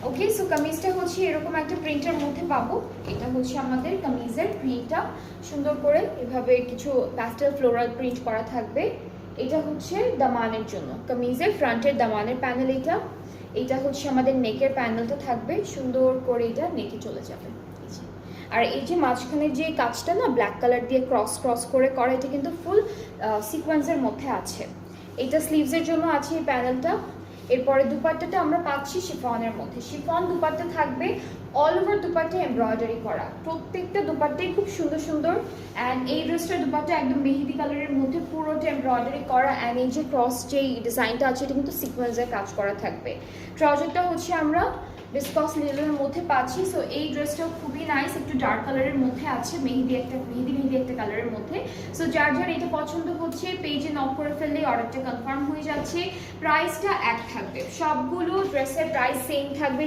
ওকে, so কামিজটা হচ্ছে এরকম একটা প্রিন্টের মধ্যে পাবো। এটা হচ্ছে আমাদের কামিজের প্রিন্টটা, সুন্দর করে এভাবে কিছু প্যাস্টেল ফ্লোরাল প্রিন্ট করা থাকবে। এটা হচ্ছে দামানের জন্য, কামিজের ফ্রন্টের দামানের প্যানেল এটা। এটা হচ্ছে আমাদের নেকের প্যানেলটা থাকবে, সুন্দর করে এটা নেকে চলে যাবে। আর এই যে মাঝখানের যে কাজটা না ব্ল্যাক কালার দিয়ে ক্রস ক্রস করে করা, এটা কিন্তু ফুল সিকোয়েন্সের মধ্যে আছে। এটা স্লিভসের জন্য আছে এই প্যানেলটা। এরপরে দুপাট্টাটা আমরা পাচ্ছি শিফনের মধ্যে, শিফন দুপাট্টা থাকবে, অল ওভার দুপাট্টা এমব্রয়ডারি করা, প্রত্যেকটা দুপাট্টাই খুব সুন্দর সুন্দর। অ্যান্ড এই ড্রেসটার দুপাট্টা একদম মেহেদি কালারের মধ্যে পুরোটা এমব্রয়ডারি করা। অ্যান্ড এই যে ক্রস যেই ডিজাইনটা আছে এটা কিন্তু সিকোয়েন্সের কাজ করা থাকবে। ট্রাউজারটা হচ্ছে আমরা বিসকস লিলের মধ্যে পাচ্ছি। সো এই ড্রেসটাও খুবই নাইস, একটু ডার্ক কালারের মধ্যে আছে, মেহেদি একটা কালারের মধ্যে। সো যার যার এটা পছন্দ হচ্ছে পেজে নক করে ফেললেই অর্ডারটা কনফার্ম হয়ে যাচ্ছে। প্রাইসটা এক থাকবে, সবগুলো ড্রেসের প্রাইস সেম থাকবে।